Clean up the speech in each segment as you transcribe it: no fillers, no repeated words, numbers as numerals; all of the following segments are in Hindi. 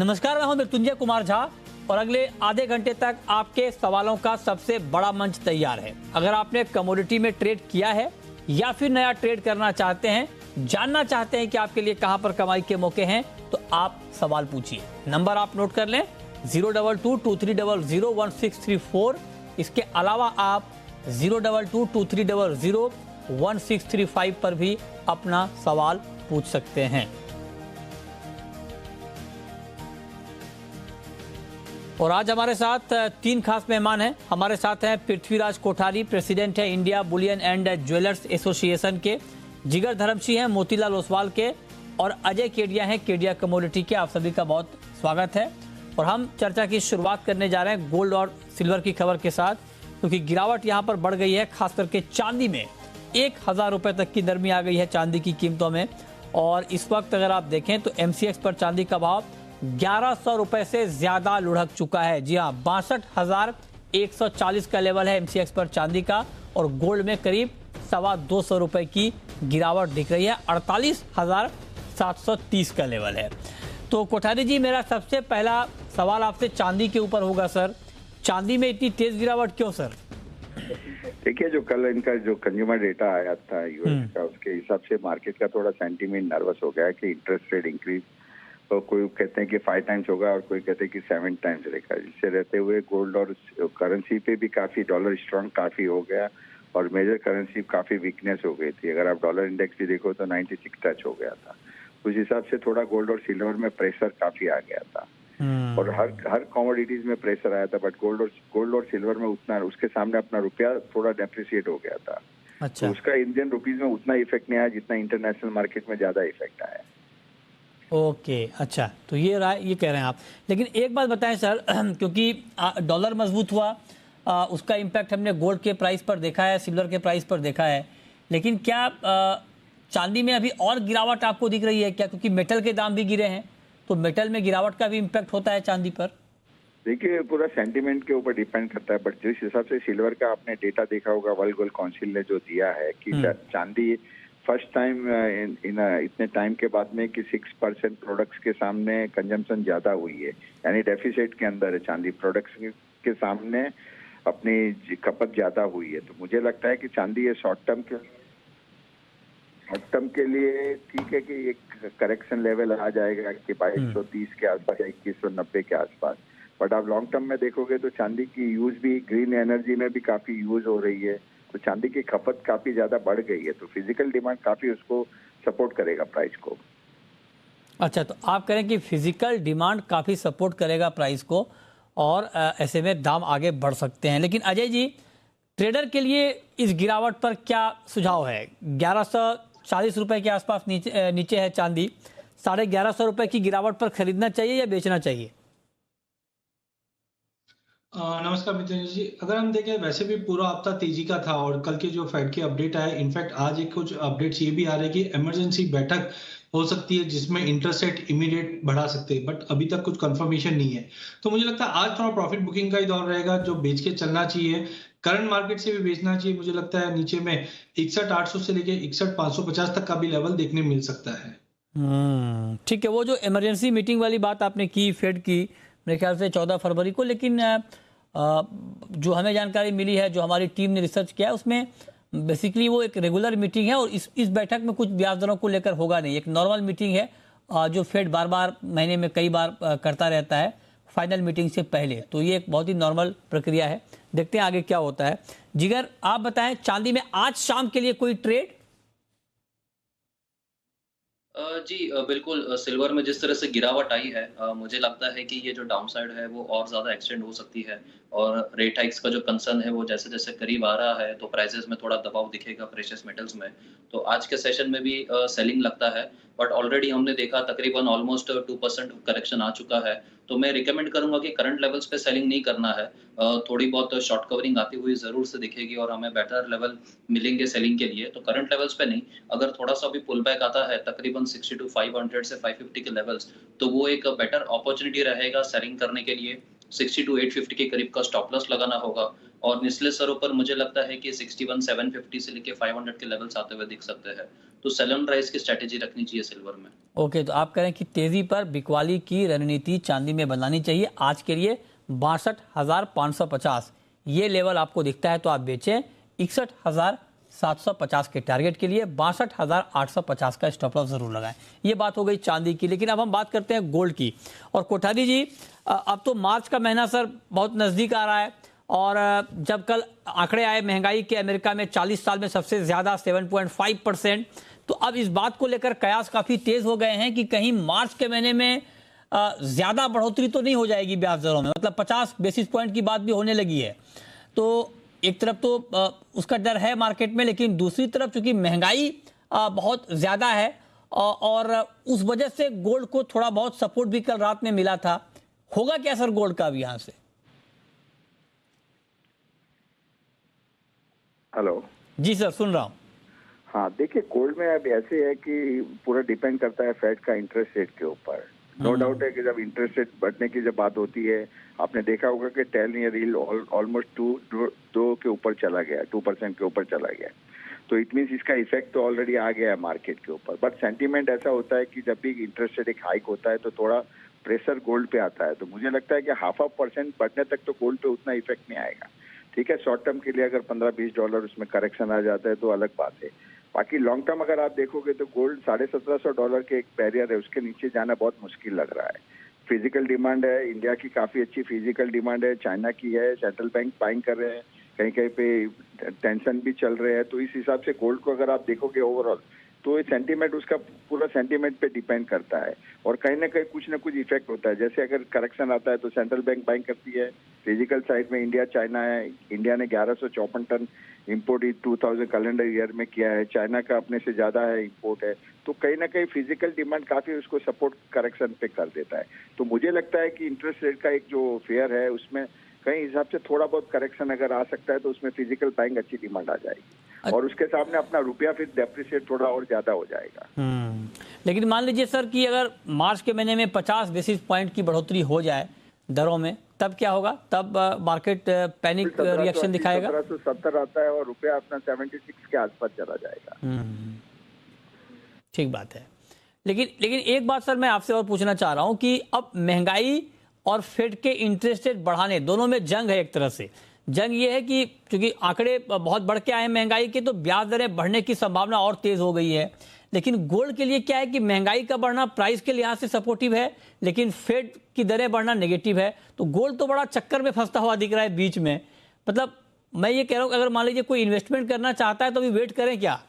नमस्कार, मैं हूं मृत्युंजय कुमार झा और अगले आधे घंटे तक आपके सवालों का सबसे बड़ा मंच तैयार है। अगर आपने कमोडिटी में ट्रेड किया है या फिर नया ट्रेड करना चाहते हैं, जानना चाहते हैं कि आपके लिए कहां पर कमाई के मौके हैं, तो आप सवाल पूछिए। नंबर आप नोट कर लें 02223001634। इसके अलावा आप 02223001635 पर भी अपना सवाल पूछ सकते हैं। और आज हमारे साथ तीन खास मेहमान हैं। हमारे साथ हैं पृथ्वीराज कोठारी, प्रेसिडेंट है India Boolean and jewellers association के, जिगर धर्मसी हैं मोतीलाल ओसवाल के, और अजय केडिया हैं केडिया कमोडिटी के। आप सभी का बहुत स्वागत है। और हम चर्चा की शुरुआत करने जा रहे हैं गोल्ड और सिल्वर की खबर के साथ, क्योंकि गिरावट यहां पर बढ़ गई है। खास करके चांदी में 1000 रुपए तक की नरमी आ गई है चांदी की कीमतों में। और इस वक्त अगर आप देखें तो MCX पर चांदी का भाव 1100 रुपए से ज्यादा लुढ़क चुका है। जी हाँ, 62,140 का लेवल है MCX पर चांदी का, और गोल्ड में करीब 225 रुपए की गिरावट दिख रही है। 48,730 का लेवल है। तो कोठारी जी, मेरा सबसे पहला सवाल आपसे चांदी के ऊपर होगा। सर, चांदी में इतनी तेज गिरावट क्यों सर? देखिए, जो कल इनका जो कंज्यूमर डेटा आया था यूएस का, उसके हिसाब से मार्केट का थोड़ा सेंटीमेंट नर्वस हो गया है कि इंटरेस्ट रेट इंक्रीज तो कोई कहते हैं कि 5 टाइम्स होगा और कोई कहते हैं कि 7 टाइम्स रहेगा। जिससे रहते हुए गोल्ड और करेंसी पे भी काफी डॉलर स्ट्रांग काफी हो गया और मेजर करेंसी काफी वीकनेस हो गई थी। अगर आप डॉलर इंडेक्स भी देखो तो 96 टच हो गया था। उस हिसाब से थोड़ा गोल्ड और सिल्वर में प्रेशर काफी आ गया था और हर कमोडिटीज में प्रेशर आया था। बट गोल्ड और सिल्वर में उतना, उसके सामने अपना रुपया थोड़ा डेप्रिसिएट हो गया था। अच्छा। तो उसका इंडियन रुपीज में उतना इफेक्ट नहीं आया जितना इंटरनेशनल मार्केट में ज्यादा इफेक्ट आया। ओके, अच्छा, तो ये कह रहे हैं आप। लेकिन एक बात बताएं सर, क्योंकि डॉलर मजबूत हुआ, उसका इम्पैक्ट हमने गोल्ड के प्राइस पर देखा है, सिल्वर के प्राइस पर देखा है, लेकिन क्या चांदी में अभी और गिरावट आपको दिख रही है क्या? क्योंकि मेटल के दाम भी गिरे हैं, तो मेटल में गिरावट का भी इम्पैक्ट होता है चांदी पर? देखिए, पूरा सेंटीमेंट के ऊपर डिपेंड करता है। बट जिस हिसाब से सिल्वर का आपने डेटा देखा होगा, वर्ल्ड गोल्ड काउंसिल ने जो दिया है कि चांदी फर्स्ट टाइम इतने टाइम के बाद में कि 6% प्रोडक्ट्स के सामने कंजम्पशन ज्यादा हुई है, यानी डेफिसिट के अंदर है चांदी। प्रोडक्ट्स के सामने अपनी खपत ज्यादा हुई है। तो मुझे लगता है कि चांदी ये शॉर्ट टर्म के लिए ठीक है कि एक करेक्शन लेवल आ जाएगा कि 2230 के आसपास या 2190 के आसपास। बट आप लॉन्ग टर्म में देखोगे तो चांदी की यूज भी ग्रीन एनर्जी में भी काफी यूज हो रही है। तो चांदी की खपत काफी ज्यादा बढ़ गई है, तो फिजिकल डिमांड काफी उसको सपोर्ट करेगा प्राइस को। अच्छा, तो आप कह रहे हैं कि फिजिकल डिमांड काफी सपोर्ट करेगा प्राइस को और ऐसे में दाम आगे बढ़ सकते हैं। लेकिन अजय जी, ट्रेडर के लिए इस गिरावट पर क्या सुझाव है? 1140 रुपए के आसपास नीचे है चांदी। 1150 रुपए की गिरावट पर खरीदना चाहिए या बेचना चाहिए? नमस्कार मित्र जी। अगर हम देखें, वैसे भी पूरा हफ्ता तेजी का था और कल के जो फेड के अपडेट आए, इनफैक्ट आज एक कुछ अपडेट्स ये भी आ रहे हैं कि इमरजेंसी बैठक हो सकती है जिसमें इंटरेस्ट रेट इमीडिएट बढ़ा सकते हैं, बट अभी तक कुछ कंफर्मेशन नहीं है। तो मुझे लगता है आज थोड़ा प्रॉफिट बुकिंग का ही दौर रहेगा, जो बेच के चलना चाहिए। करंट मार्केट से भी बेचना चाहिए। मुझे लगता है नीचे में 61,800 से लेके 61,550 तक का भी लेवल देखने मिल सकता है। ठीक है। वो जो इमरजेंसी मीटिंग वाली बात आपने की फेड की, मेरे ख्याल से 14 फरवरी को, लेकिन जो हमें जानकारी मिली है, जो हमारी टीम ने रिसर्च किया है, उसमें बेसिकली वो एक रेगुलर मीटिंग है और इस बैठक में कुछ ब्याज दरों को लेकर होगा नहीं। एक नॉर्मल मीटिंग है जो फेड बार बार महीने में कई बार करता रहता है फाइनल मीटिंग से पहले। तो ये एक बहुत ही नॉर्मल प्रक्रिया है। देखते हैं आगे क्या होता है। जिगर, आप बताएं, चांदी में आज शाम के लिए कोई ट्रेड? जी बिल्कुल। सिल्वर में जिस तरह से गिरावट आई है, मुझे लगता है कि ये जो डाउनसाइड है वो और ज़्यादा एक्सटेंड हो सकती है। और रेट हाइक्स का जो कंसर्न है वो जैसे जैसे करीब आ रहा है, तो प्राइसेस में थोड़ा दबाव दिखेगा प्रेशियस मेटल्स में। तो आज के सेशन में भी सेलिंग लगता है, बट ऑलरेडी हमने देखा तकरीबन ऑलमोस्ट 2% करेक्शन आ चुका है। तो मैं रिकमेंड करूंगा कि करंट लेवल्स पे सेलिंग नहीं करना है। थोड़ी बहुत शॉर्ट कवरिंग आती हुई जरूर से दिखेगी और हमें बेटर लेवल मिलेंगे सेलिंग के लिए। तो करंट लेवल्स पे नहीं, अगर थोड़ा सा भी पुल बैक आता है तकरीबन 62,500 से 550 के लेवल्स, तो वो एक बेटर अपॉर्चुनिटी रहेगा सेलिंग करने के लिए। 60 टू 850 के करीब का स्टॉप लॉस लगाना होगा और निचले स्तरों पर मुझे लगता है कि 61,750 से लेके 500 के लेवल्स आते हुए दिख सकते हैं। तो सेल ऑन राइज की स्ट्रेटेजी रखनी चाहिए सिल्वर में। ओके, तो आप कह रहे हैं कि तेजी पर बिकवाली की रणनीति चांदी में बनानी चाहिए। आज के लिए 62,550 ये लेवल आपको दिखता है तो आप बेचें। 61,750 के टारगेट के लिए 62,850 का स्टॉप लॉस जरूर लगाएं। ये बात हो गई चांदी की। लेकिन अब हम बात करते हैं गोल्ड की। और कोठारी जी, अब तो मार्च का महीना सर बहुत नजदीक आ रहा है और जब कल आंकड़े आए महंगाई के अमेरिका में 40 साल में सबसे ज्यादा 7.5%, तो अब इस बात को लेकर कयास काफी तेज हो गए हैं कि कहीं मार्च के महीने में ज्यादा बढ़ोतरी तो नहीं हो जाएगी ब्याज दरों में, मतलब 50 बेसिस पॉइंट की बात भी होने लगी है। तो एक तरफ तो उसका डर है मार्केट में, लेकिन दूसरी तरफ चूंकि महंगाई बहुत ज्यादा है और उस वजह से गोल्ड को थोड़ा बहुत सपोर्ट भी कल रात में मिला था। होगा क्या सर गोल्ड का अब यहां से? हेलो जी सर, सुन रहा हूं। हाँ, देखिए गोल्ड में अब ऐसे है कि पूरा डिपेंड करता है फेड का इंटरेस्ट रेट के ऊपर। नो डाउट है कि जब इंटरेस्ट रेट बढ़ने की जब बात होती है, आपने देखा होगा कि 10 ईयर यील्ड ऑलमोस्ट 2 के ऊपर चला गया, 2% के ऊपर चला गया। तो इट मीन्स इसका इफेक्ट तो ऑलरेडी आ गया है मार्केट के ऊपर। बट सेंटीमेंट ऐसा होता है कि जब भी इंटरेस्ट रेट एक हाइक होता है तो थोड़ा प्रेशर गोल्ड पे आता है। तो मुझे लगता है कि $0.5% बढ़ने तक तो गोल्ड पे उतना इफेक्ट नहीं आएगा। ठीक है, शॉर्ट टर्म के लिए अगर $15-20 उसमें करेक्शन आ जाता है तो अलग बात है। बाकी लॉन्ग टर्म अगर आप देखोगे तो गोल्ड $1,700 के एक बैरियर है, उसके नीचे जाना बहुत मुश्किल लग रहा है। फिजिकल डिमांड है, इंडिया की काफी अच्छी फिजिकल डिमांड है, चाइना की है, सेंट्रल बैंक बाइंग कर रहे हैं, कहीं कहीं पे टेंशन भी चल रहे हैं। तो इस हिसाब से गोल्ड को अगर आप देखोगे ओवरऑल तो ये सेंटीमेंट, उसका पूरा सेंटीमेंट पे डिपेंड करता है और कहीं ना कहीं कुछ ना कुछ इफेक्ट होता है। जैसे अगर करेक्शन आता है तो सेंट्रल बैंक बाइंग करती है। फिजिकल साइड में इंडिया चाइना है, इंडिया ने 1154 टन इंपोर्ट 2000 कैलेंडर ईयर में किया है, चाइना का अपने से ज्यादा है इंपोर्ट है। तो कहीं ना कहीं फिजिकल डिमांड काफी उसको सपोर्ट करेक्शन पे कर देता है। तो मुझे लगता है कि इंटरेस्ट रेट का एक जो फेयर है उसमें कहीं हिसाब से थोड़ा बहुत करेक्शन अगर आ सकता है तो उसमें फिजिकल बाइंग अच्छी डिमांड आ जाएगी और उसके सामने अपना रुपया फिर डेप्रिशिएट थोड़ा और ज्यादा हो जाएगा। लेकिन मान लीजिए सर कि अगर मार्च के महीने में 50 बेसिस पॉइंट की बढ़ोतरी हो जाए दरों में, तब क्या होगा? तब मार्केट पैनिक रिएक्शन दिखाएगा। 1770 आता है और रुपया अपना 76 के आसपास चला जाएगा। ठीक बात है। लेकिन एक बात सर मैं आपसे और पूछना चाह रहा हूं कि अब महंगाई और फेड के इंटरेस्ट रेट बढ़ाने दोनों में जंग है। एक तरह से जंग ये है कि क्योंकि आंकड़े बहुत बढ़ के आए हैं महंगाई के, तो ब्याज दरें बढ़ने की संभावना और तेज हो गई है। लेकिन गोल्ड के लिए क्या है कि महंगाई का बढ़ना प्राइस के लिहाज से सपोर्टिव है, लेकिन फेड की दरें बढ़ना नेगेटिव है। तो गोल्ड तो बड़ा चक्कर में फंसता हुआ दिख रहा है बीच में। मतलब मैं ये कह रहा हूं कि अगर मान लीजिए कोई इन्वेस्टमेंट करना चाहता है तो अभी वेट करें क्या?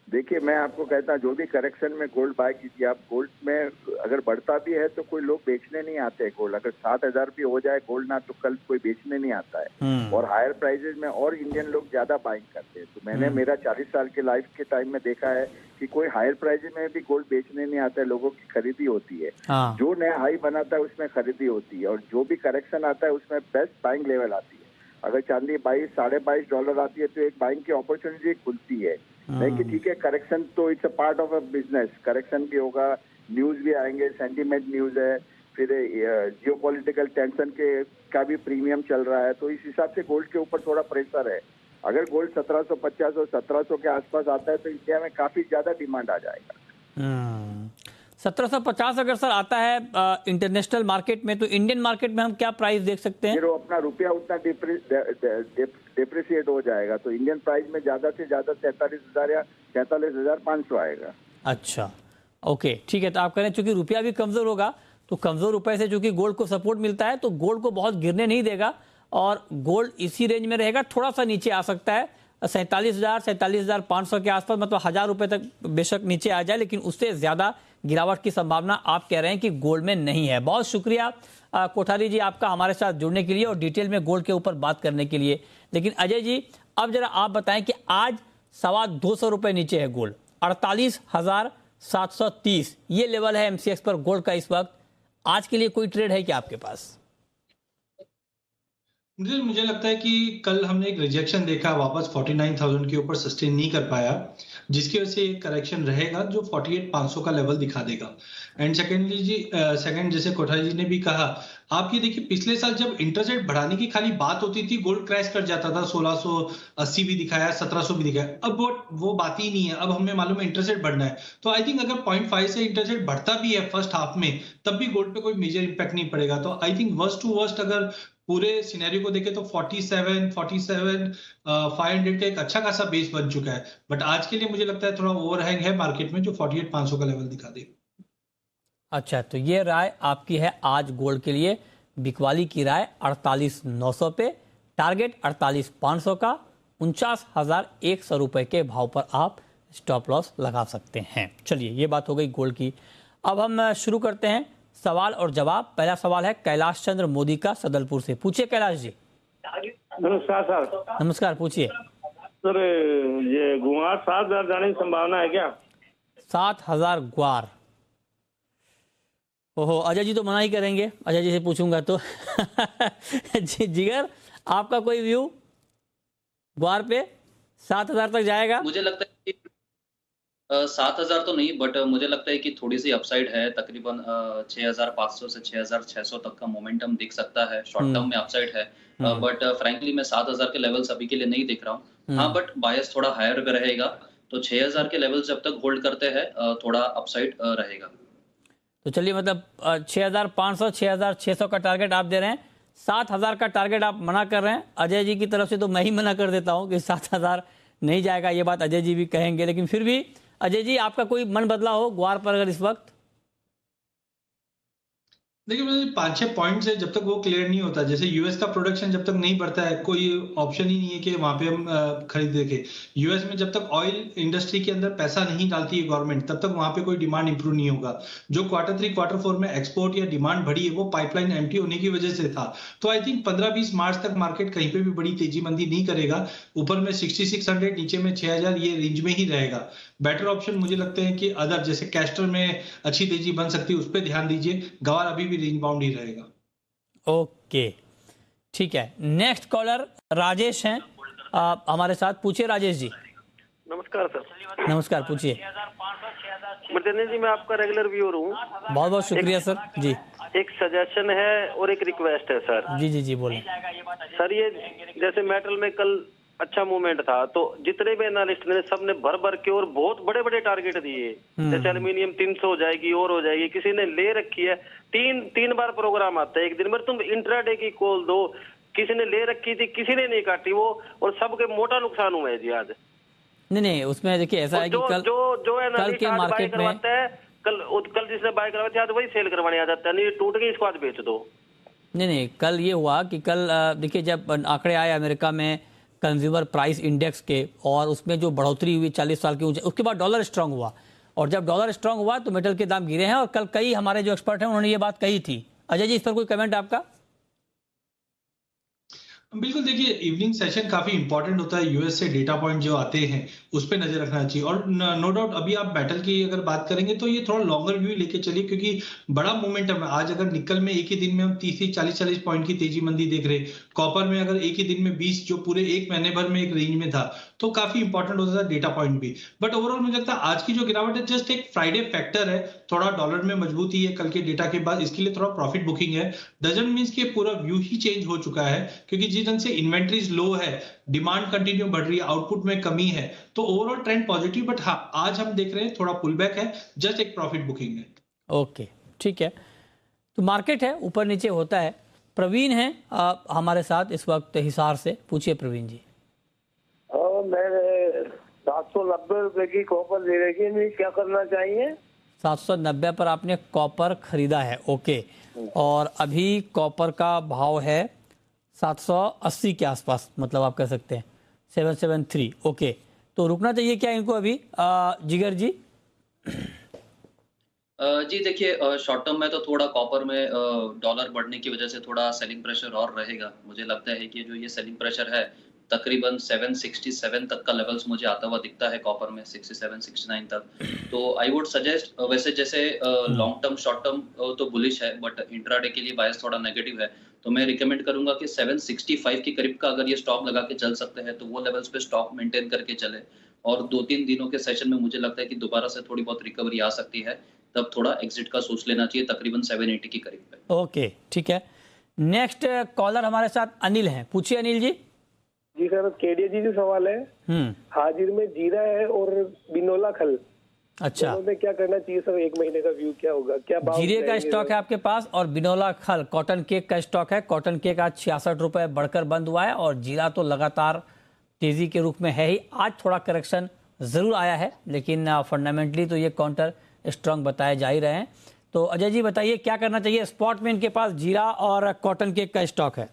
देखिए, मैं आपको कहता हूँ जो भी करेक्शन में गोल्ड बाय कीजिए आप। गोल्ड में अगर बढ़ता भी है तो कोई लोग बेचने नहीं आते हैं गोल्ड। अगर 7,000 भी हो जाए गोल्ड ना तो कल कोई बेचने नहीं आता है और हायर प्राइजेस में और इंडियन लोग ज्यादा बाइंग करते हैं। तो मैंने मेरा 40 साल के लाइफ के टाइम में देखा है कि कोई हायर प्राइजेस में भी गोल्ड बेचने नहीं आता है, लोगों की खरीदी होती है। जो नया हाई बनाता है उसमें खरीदी होती है और जो भी करेक्शन आता है उसमें बेस्ट बाइंग लेवल आती है। अगर चांदी $22-22.5 आती है तो एक बाइंग की अपॉर्चुनिटी खुलती है। नहीं कि ठीक है, करेक्शन तो it's a part of a business, correction भी होगा, न्यूज भी आएंगे, सेंटीमेंट न्यूज है, फिर जियोपॉलिटिकल टेंशन के का भी प्रीमियम चल रहा है। तो इस हिसाब से गोल्ड के ऊपर थोड़ा प्रेशर है। अगर गोल्ड 1750 और 1700 के आसपास आता है तो इंडिया में काफी ज्यादा डिमांड आ जाएगा। 1750 अगर सर आता है इंटरनेशनल मार्केट में, तो इंडियन मार्केट में हम क्या प्राइस देख सकते हैं? फिर अपना रुपया उतना डिप्रिशिएट हो जाएगा तो इंडियन प्राइस में ज्यादा से ज्यादा 43,000 या 43,500 आएगा। अच्छा, ओके, ठीक है। तो आप कह रहे हैं चूंकि रुपया भी कमजोर होगा तो कमजोर रुपए से चूंकि गोल्ड को सपोर्ट मिलता है तो गोल्ड को बहुत गिरने नहीं देगा और गोल्ड इसी रेंज में रहेगा, थोड़ा सा नीचे आ सकता है 47,000 47,500 के आसपास, मतलब 1,000 रुपए तक बेशक नीचे आ जाए, लेकिन उससे ज्यादा गिरावट की संभावना आप कह रहे हैं कि गोल्ड में नहीं है। बहुत शुक्रिया कोठारी जी आपका हमारे साथ जुड़ने के लिए और डिटेल में गोल्ड के ऊपर बात करने के लिए। लेकिन अजय जी, अब जरा आप बताएं कि आज 225 रुपए नीचे है गोल्ड, 48,730 ये लेवल है एमसीएक्स पर गोल्ड का इस वक्त। आज के लिए कोई ट्रेड है क्या आपके पास? मुझे लगता है कि कल हमने एक रिजेक्शन देखा, वापस 49,000 के ऊपर सस्टेन नहीं कर पाया, जिसकी वजह से एक करेक्शन रहेगा जो 48,500 का लेवल दिखा देगा। एंड सेकेंडली जी, सेकंड जैसे कोठारी जी ने भी कहा, आप ये देखिए पिछले साल जब इंटरेस्ट रेट बढ़ाने की खाली बात होती थी, गोल्ड क्रैश कर जाता था, 1680 भी दिखाया, 1700 भी दिखाया। अब वो बात ही नहीं है, अब हमें मालूम है इंटरेस्ट रेट बढ़ना है। तो आई थिंक अगर 0.5 से इंटरेस्ट रेट बढ़ता भी है फर्स्ट हाफ में, तब भी गोल्ड पे कोई मेजर इंपैक्ट नहीं पड़ेगा। तो I think worst to worst अगर पूरे सिनेरियो को देखें तो 500 का एक अच्छा खासा बेस बन चुका है। बट आज के लिए मुझे लगता है थोड़ा ओवरहैंग है मार्केट में, जो 48,500 का लेवल दिखा दे। अच्छा, तो ये राय आपकी है आज गोल्ड के लिए। बिकवाली की राय 48,900 पे, टारगेट 48,500 का, 49,100 रुपए के भाव पर आप स्टॉप लॉस लगा सकते हैं। चलिए, ये बात हो गई गोल्ड की। अब हम शुरू करते हैं सवाल और जवाब। पहला सवाल है कैलाश चंद्र मोदी का, सदलपुर से। पूछिए कैलाश जी। नमस्कार सर। नमस्कार, पूछिए सर। ये गुआर 7,000 जाने की संभावना है क्या? 7,000 ग्वार। ओहो, अजय जी तो मना ही करेंगे, अजय जी से पूछूंगा तो। जिगर, आपका कोई व्यू ग्वार पे 7,000 तक जाएगा? मुझे लगता है कि 7,000 तो नहीं, बट मुझे लगता है कि थोड़ी सी अपसाइड है। तकरीबन 6,500 से 6,600 तक का मोमेंटम दिख सकता है। शॉर्ट टर्म में अपसाइड है, बट फ्रैंकली मैं 7,000 के लेवल्स अभी के लिए नहीं दिख रहा हूँ। हाँ, बट बायस थोड़ा हायर रहेगा, तो 6,000 के लेवल जब तक होल्ड करते हैं थोड़ा अपसाइड रहेगा। तो चलिए, मतलब 6,500 6,600 का टारगेट आप दे रहे हैं, 7,000 का टारगेट आप मना कर रहे हैं। अजय जी की तरफ से तो मैं ही मना कर देता हूं कि 7,000 नहीं जाएगा। ये बात अजय जी भी कहेंगे, लेकिन फिर भी अजय जी, आपका कोई मन बदला हो ग्वार पर अगर इस वक्त? देखिए, मुझे 5-6 पॉइंट है, जब तक वो क्लियर नहीं होता, जैसे यूएस का प्रोडक्शन जब तक नहीं बढ़ता है, कोई ऑप्शन ही नहीं है कि वहां पे हम खरीद देंगे। यूएस में जब तक ऑयल इंडस्ट्री के अंदर पैसा नहीं डालती है गवर्नमेंट, तब तक वहां पे कोई डिमांड इंप्रूव नहीं होगा। जो Q3 Q4 में एक्सपोर्ट या डिमांड बढ़ी है, वो पाइपलाइन एम्प्टी होने की वजह से था। तो आई थिंक 15-20 मार्च तक मार्केट कहीं पे भी बड़ी तेजी मंदी नहीं करेगा। ऊपर में 6600, नीचे में 6,000, ये रेंज में ही रहेगा। बेटर ऑप्शन मुझे लगते हैं कि अदर जैसे कैस्टर में अच्छी तेजी बन सकती है, उस पर ध्यान दीजिए। गवार अभी भी रेंज बाउंड ही रहेगा। ओके, ठीक है। नेक्स्ट कॉलर राजेश हैं हमारे साथ। पूछिए राजेश जी। नमस्कार सर। नमस्कार, पूछिए। मृत्यंजय जी, मैं आपका रेगुलर व्यूअर हूँ। बहुत बहुत शुक्रिया सर जी। एक सजेशन है और एक रिक्वेस्ट है सर। जी जी जी, बोलें सर। ये जैसे मेटल में कल अच्छा मूवमेंट था, तो जितने भी एनालिस्ट ने सबने भर भर के और बहुत बड़े बड़े टारगेट दिए। जैसे एल्यूमिनियम 300 हो जाएगी और हो जाएगी, किसी ने ले रखी है। तीन बार प्रोग्राम आता है एक दिन में, तुम इंट्राडे की कॉल दो। किसी ने ले रखी थी, किसी ने नहीं काटी वो, और सबके मोटा नुकसान हुआ है जी आज। नहीं, उसमें देखिए ऐसा है कि कल के मार्केट में कल जिसने बाय करवाई थी, आज वही सेल करवाने आ जाता है। नहीं, टूट गई, इसको आज बेच दो। नहीं, कल ये हुआ कि कल देखिए जब आंकड़े आए अमेरिका में कंज्यूमर प्राइस इंडेक्स के, और उसमें जो बढ़ोतरी हुई 40 साल की ऊंचाई, उसके बाद डॉलर स्ट्रांग हुआ, और जब डॉलर स्ट्रांग हुआ तो मेटल के दाम गिरे हैं। और कल कई हमारे जो एक्सपर्ट हैं उन्होंने ये बात कही थी। अजय जी, इस पर कोई कमेंट आपका? बिल्कुल, देखिए इवनिंग सेशन काफी इंपॉर्टेंट होता है। यूएस से डेटा पॉइंट जो आते हैं उस पर नजर रखना चाहिए। और नो डाउट अभी आप मेटल की अगर बात करेंगे तो ये थोड़ा लॉन्गर व्यू लेके चलिए, क्योंकि बड़ा मोमेंटम है। आज अगर निकल में एक ही दिन में हम 30-40 पॉइंट की तेजी मंदी देख रहे, कॉपर में अगर एक ही दिन में 20, जो पूरे एक महीने भर में एक रेंज में था, तो काफी इंपॉर्टेंट होता था डेटा पॉइंट भी। बट ओवरऑल मुझे लगता है आज की जो गिरावट है जस्ट एक फ्राइडे फैक्टर है। थोड़ा डॉलर में मजबूती है कल के डेटा के बाद, इसके लिए थोड़ा प्रॉफिट बुकिंग है। डजंट मींस कि पूरा व्यू ही चेंज हो चुका है, क्योंकि जिस ढंग से इन्वेंट्री लो है, डिमांड कंटिन्यू बढ़ रही है, आउटपुट में कमी है, तो ओवरऑल ट्रेंड पॉजिटिव। बट हाँ, आज हम देख रहे हैं थोड़ा पुल बैक है, जस्ट एक प्रॉफिट बुकिंग है। ओके, ठीक है। तो मार्केट है, ऊपर नीचे होता है। प्रवीण है हमारे साथ इस वक्त हिसार से। पूछिए प्रवीण जी। मैं 790 रुपए की कॉपर ले रखी है, क्या करना चाहिए? 790 पर आपने कॉपर खरीदा है, ओके। और अभी कॉपर का भाव है 780 के आसपास, मतलब आप कह सकते हैं 773, ओके। तो रुकना चाहिए क्या इनको अभी जिगर जी? जी देखिए, शॉर्ट टर्म में तो थोड़ा कॉपर में डॉलर बढ़ने की वजह से थोड़ा सेलिंग प्रेशर और रहेगा। मुझे लगता है कि जो ये सेलिंग प्रेशर है तकरीबन 767 तक का लेवल्स मुझे आता हुआ दिखता है कॉपर में, 67-69 तक। तो आई वुड सजेस्ट, वैसे जैसे लॉन्ग टर्म शॉर्ट टर्म तो बुलिश है, बट इंट्राडे के लिए बायस थोड़ा नेगेटिव है। तो मैं रिकमेंड करूंगा कि 765 के करीब का अगर ये स्टॉप लगा के चल सकते हैं तो वो लेवल्स पे स्टॉप मेंटेन करके चले, और 2-3 दिनों के सेशन में मुझे लगता है कि दोबारा से थोड़ी बहुत रिकवरी आ सकती है, तब थोड़ा एग्जिट का सोच लेना चाहिए तकरीबन 780 के करीब पे। ओके, ठीक है। नेक्स्ट कॉलर हमारे साथ अनिल हैं, पूछिए अनिल जी। जी सर, केडीएजी से सवाल है। हाजिर में जीरा है और बिनोला खल, अच्छा, दोनों में क्या करना चाहिए सर? 1 महीने का व्यू क्या होगा? क्या भाव जीरे का जाएंगे स्टॉक सर? है आपके पास और बिनोला खल कॉटन केक का स्टॉक है। कॉटन केक आज 66 रुपए बढ़कर बंद हुआ है और जीरा तो लगातार तेजी के रूप में है ही। आज थोड़ा करेक्शन जरूर आया है, लेकिन फंडामेंटली तो ये काउंटर स्ट्रांग बताए जा ही रहे हैं। तो अजय जी बताइए क्या करना चाहिए? स्पॉट में इनके पास जीरा और कॉटन केक का स्टॉक है।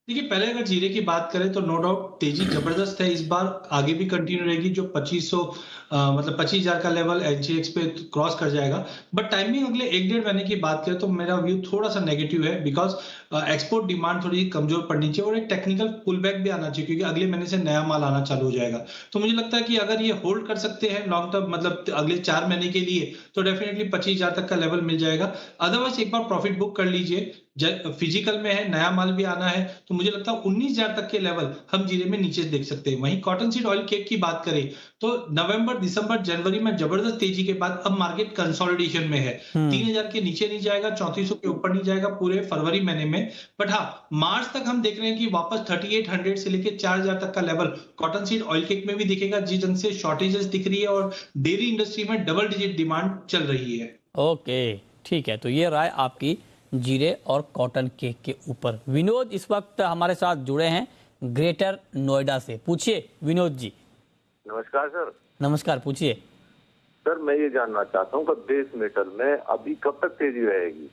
देखिए, पहले अगर जीरे की बात करें तो नो डाउट तेजी जबरदस्त है, इस बार आगे भी कंटिन्यू रहेगी। जो 2500 मतलब 25,000 का लेवल एनजीएक्स पे क्रॉस कर जाएगा। बट टाइमिंग अगले 1-1.5 महीने की बात करें तो मेरा व्यू थोड़ा सा नेगेटिव है, बिकॉज एक्सपोर्ट डिमांड थोड़ी कमजोर पड़नी चाहिए और एक टेक्निकल पुल बैक भी आना चाहिए, क्योंकि अगले महीने से नया माल आना चालू हो जाएगा। तो मुझे लगता है कि अगर ये होल्ड कर सकते हैं लॉन्ग टर्म, मतलब अगले 4 महीने के लिए, तो डेफिनेटली 25,000 तक का लेवल मिल जाएगा। अदरवाइज एक बार प्रॉफिट बुक कर लीजिए, फिजिकल में है, नया माल भी आना है, तो मुझे लगता है 19,000 तक के लेवल हम जीरे में नीचे देख सकते हैं। वहीं कॉटन सीड ऑयल केक की बात करें तो नवंबर, दिसंबर, जनवरी में जबरदस्त तेजी के बाद अब मार्केट कंसोलिडेशन में है। 3,000 के नीचे नहीं जाएगा, 3400 के ऊपर नहीं जाएगा पूरे फरवरी महीने में। बट हाँ, मार्च तक हम देख रहे हैं कि वापस 3800 से लेके 4,000 तक का level cotton seed oil cake में भी दिखेगा, जिस ढंग से शॉर्टेजेस दिख रही है और डेयरी इंडस्ट्री में डबल डिजिट डिमांड चल रही है। ओके, ठीक है। तो ये राय आपकी जीरे और कॉटन केक के ऊपर। विनोद इस वक्त हमारे साथ जुड़े हैं ग्रेटर नोएडा से, पूछिए विनोद जी। नमस्कार सर। नमस्कार, पूछिए। सर मैं ये जानना चाहता हूँ कि बेस मेटल में अभी कब तक तेजी रहेगी,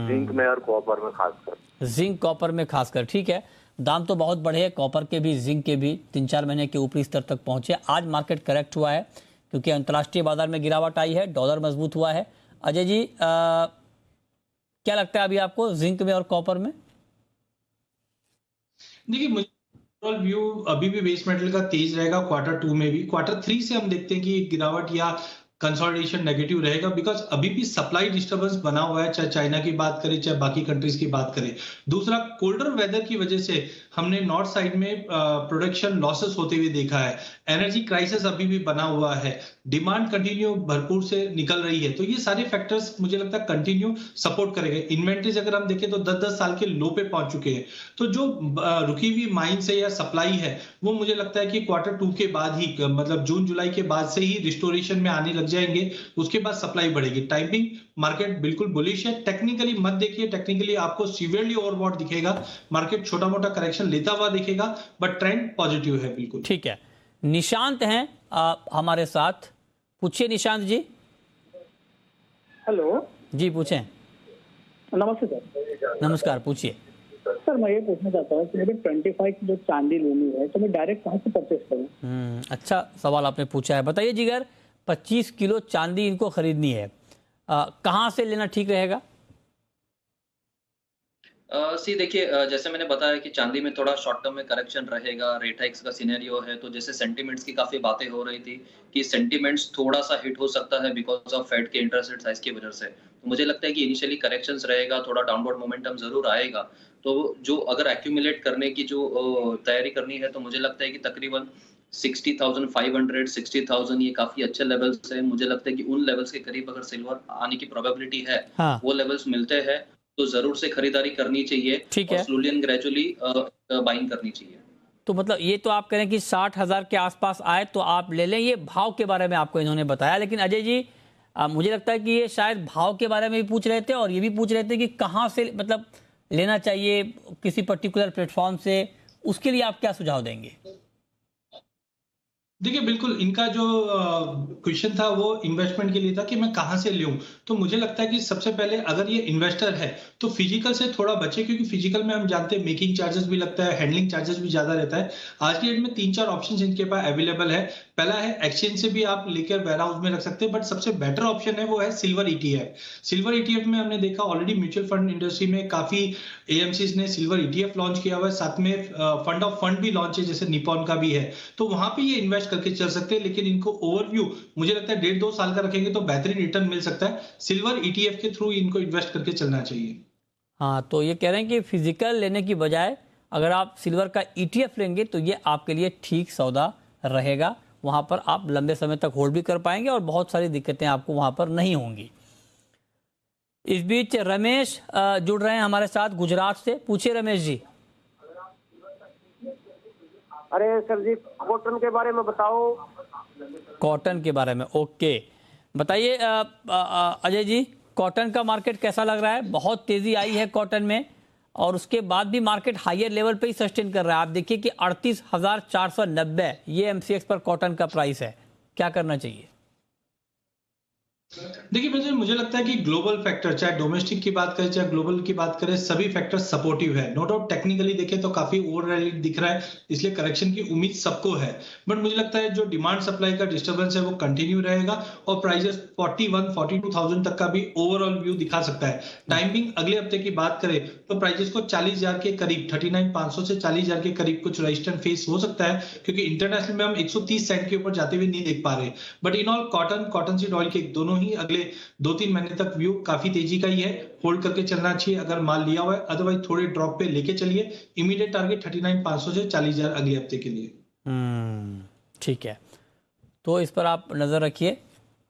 जिंक में और कॉपर में खासकर? जिंक कॉपर में खासकर, ठीक है। दाम तो बहुत बढ़े हैं, कॉपर के भी जिंक के भी 3-4 महीने के ऊपरी स्तर तक पहुंचे। आज मार्केट करेक्ट हुआ है क्योंकि अंतर्राष्ट्रीय बाजार में गिरावट आई है, डॉलर मजबूत हुआ है। अजय जी क्या लगता है अभी आपको जिंक में और कॉपर में? देखिए, मुझे ओवरऑल व्यू अभी भी बेस मेटल का तेज रहेगा, Q2 में भी। Q3 से हम देखते हैं कि गिरावट या कंसोलिडेशन नेगेटिव रहेगा, बिकॉज अभी भी सप्लाई डिस्टर्बेंस बना हुआ है, चाहे चाइना की बात करें चाहे बाकी कंट्रीज की बात करें। दूसरा, कोल्डर वेदर की वजह से हमने नॉर्थ साइड में प्रोडक्शन लॉसेस होते हुए देखा है। एनर्जी क्राइसिस अभी भी बना हुआ है, डिमांड कंटिन्यू भरपूर से निकल रही है। तो ये सारे फैक्टर्स मुझे लगता है कंटिन्यू सपोर्ट करेंगे। इन्वेंट्रीज अगर हम देखें तो 10-10 साल के लो पे पहुंच चुके हैं। तो जो रुकी हुई माइन से या सप्लाई है वो मुझे लगता है कि Q2 के बाद ही, मतलब जून जुलाई के बाद से ही रिस्टोरेशन में आने लग जाएंगे, उसके बाद सप्लाई बढ़ेगी। टाइमिंग मार्केट बिल्कुल बुलिश है। टेक्निकली मत देखिए, टेक्निकली आपको सीवियरली ओवरबॉट दिखेगा, मार्केट छोटा मोटा करेक्शन लेता हुआ दिखेगा, बट ट्रेंड पॉजिटिव है बिल्कुल। ठीक है। निशांत हैं हमारे साथ, पूछिए निशांत जी। हेलो जी, पूछें। नमस्ते सर। नमस्कार, पूछिए। सर मैं ये पूछना चाहता हूँ कि अगर 25 की जो चांदी लेनी है तो मैं डायरेक्ट कहाँ से परचेस करूँ? अच्छा सवाल आपने पूछा है। बताइए जिगर, 25 किलो चांदी इनको खरीदनी है, कहाँ से लेना ठीक रहेगा? देखिए, जैसे मैंने बताया कि चांदी में थोड़ा शॉर्ट टर्म में करेक्शन रहेगा, रेट हाइक्स का सिनेरियो है, तो जैसे सेंटीमेंट्स की काफी बातें हो रही थी कि सेंटीमेंट्स थोड़ा सा हिट हो सकता है बिकॉज ऑफ फेड के इंटरेस्ट रेट साइज की वजह से। तो मुझे लगता है कि इनिशियली करेक्शंस रहेगा, थोड़ा डाउनवर्ड मोमेंटम जरूर आएगा। तो जो अगर एक्यूमुलेट करने की जो तैयारी करनी है तो मुझे लगता है कि तकरीबन 60,500, 60,000 ये काफी अच्छे लेवल्स हैं। मुझे लगता है कि उन लेवल्स के करीब अगर सिल्वर आने की प्रोबेबिलिटी है, वो लेवल्स मिलते हैं तो जरूर से खरीदारी करनी चाहिए और स्लोली एंड ग्रेजुअली बाइंग करनी चाहिए। तो मतलब ये तो आप कह रहे हैं कि 60,000 के आसपास आए तो आप ले लें। ये भाव के बारे में आपको इन्होंने बताया, लेकिन अजय जी मुझे लगता है कि ये शायद भाव के बारे में भी पूछ रहे थे और ये भी पूछ रहे थे कि कहाँ से मतलब लेना चाहिए, किसी पर्टिकुलर प्लेटफॉर्म से। उसके लिए आप क्या सुझाव देंगे? देखिए, बिल्कुल इनका जो क्वेश्चन था वो इन्वेस्टमेंट के लिए था कि मैं कहां से लूं। तो मुझे लगता है कि सबसे पहले अगर ये इन्वेस्टर है तो फिजिकल से थोड़ा बचे, क्योंकि फिजिकल में हम जानते हैं मेकिंग चार्जेस भी लगता है, हैंडलिंग चार्जेस भी ज्यादा रहता है। आज की डेट में 3-4 ऑप्शन इनके पास अवेलेबल है। पहला है एक्सचेंज से भी आप लेकर वेयर हाउस में रख सकते हैं, बट सबसे बेटर ऑप्शन है वो है सिल्वर ईटीएफ। सिल्वर ईटीएफ में हमने देखा ऑलरेडी म्यूचुअल फंड इंडस्ट्री में काफी एएमसीज ने सिल्वर ईटीएफ लॉन्च किया हुआ है, साथ में फंड ऑफ फंड भी लॉन्च है जैसे निपॉन का भी है। तो वहां पे ये इन्वेस्ट करके चल सकते हैं, लेकिन इनको ओवरव्यू मुझे लगता है 1.5-2 साल का रखेंगे तो बेहतरीन रिटर्न मिल सकता है। सिल्वर ईटीएफ के थ्रू इनको इन्वेस्ट करके चलना चाहिए। हाँ, तो ये कह रहे हैं कि फिजिकल लेने की बजाय अगर आप सिल्वर का ETF लेंगे तो ये आपके लिए ठीक सौदा रहेगा। वहाँ पर आप लंबे समय तक होल्ड भी कर पाएंगे और बहुत सारी दिक्कतें आपको वहाँ पर नहीं होंगी। इस बीच रमेश जुड़ रहे हैं हमारे साथ गुजरात से। पूछिए रमेश जी। अरे सर जी, कॉटन के बारे में बताओ। कॉटन के बारे में, ओके, बताइए अजय जी, कॉटन का मार्केट कैसा लग रहा है? बहुत तेजी आई है कॉटन में और उसके बाद भी मार्केट हायर लेवल पे ही सस्टेन कर रहा है। आप देखिए कि 38,490 ये MCX पर कॉटन का प्राइस है। क्या करना चाहिए? देखिए मुझे लगता है कि ग्लोबल फैक्टर, चाहे डोमेस्टिक की बात करें चाहे ग्लोबल की बात करें, सभी फैक्टर सपोर्टिव है। नो डाउट टेक्निकली देखें तो काफी ओवर रैली दिख रहा है, इसलिए करेक्शन की उम्मीद सबको है। बट मुझे लगता है जो डिमांड सप्लाई का डिस्टर्बेंस है वो कंटिन्यू रहेगा और प्राइसेस 41-42,000 तक का भी ओवरऑल व्यू दिखा सकता है। टाइमिंग अगले हफ्ते की बात करें तो प्राइसेस को 40,000 के करीब 39,500 से 40,000 के करीब कुछ रेजिस्टेंस फेस हो सकता है, क्योंकि इंटरनेशनल में हम 130 सेंट के ऊपर जाते हुए नहीं देख पा रहे। But in all cotton seed oil के दोनों ही अगले 2-3 महीने तक व्यू काफी तेजी का ही है। होल्ड करके चलना चाहिए अगर माल लिया हुआ है, अदरवाइज थोड़े ड्रॉप पे लेके चलिए। इमीडिएट टारगेट 39,500 से 40,000 अगले हफ्ते के लिए। ठीक है, तो इस पर आप नजर रखिए।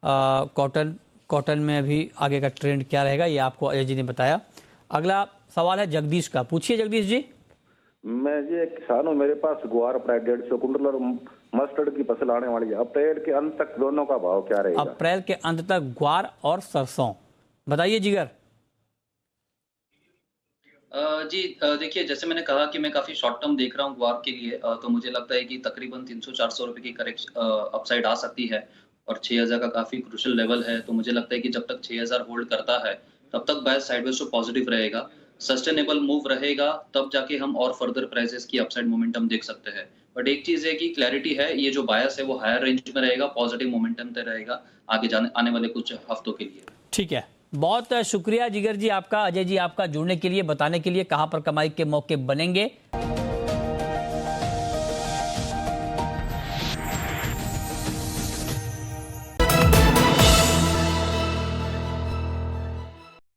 कॉटन में अभी आगे का ट्रेंड क्या रहेगा ये आपको अजय जी ने बताया। अगला सवाल है जगदीश का। पूछिए जगदीश जी। मैं जी एक किसान हूँ, मेरे पास गुआर प्राय 150 कुंटल और मस्टर्ड की फसल आने वाली है। अप्रैल के अंत तक दोनों का भाव क्या रहेगा? अप्रैल के अंत तक ग्वार और सरसों, बताइए जिगर। जी देखिए, जैसे मैंने कहा कि मैं काफी शॉर्ट टर्म देख रहा हूँ ग्वार के लिए, तो मुझे लगता है कि तकरीबन 300-400 रुपए की करेक्शन अपसाइड आ सकती है और 6,000 का काफी क्रूशियल लेवल है। तो मुझे लगता है कि जब तक 6,000 होल्ड करता है तब तक बायस साइडवेज तो पॉजिटिव रहेगा। सस्टेनेबल मूव रहेगा तब जाके हम और फर्दर प्राइसेस की अपसाइड मोमेंटम देख सकते हैं। बट एक चीज है कि क्लैरिटी है, ये जो बायस है वो हायर रेंज में रहेगा, पॉजिटिव मोमेंटम पे रहेगा आगे आने वाले कुछ हफ्तों के लिए। ठीक है, बहुत शुक्रिया जिगर जी आपका, अजय जी आपका जुड़ने के लिए, बताने के लिए कहां पर कमाई के मौके बनेंगे।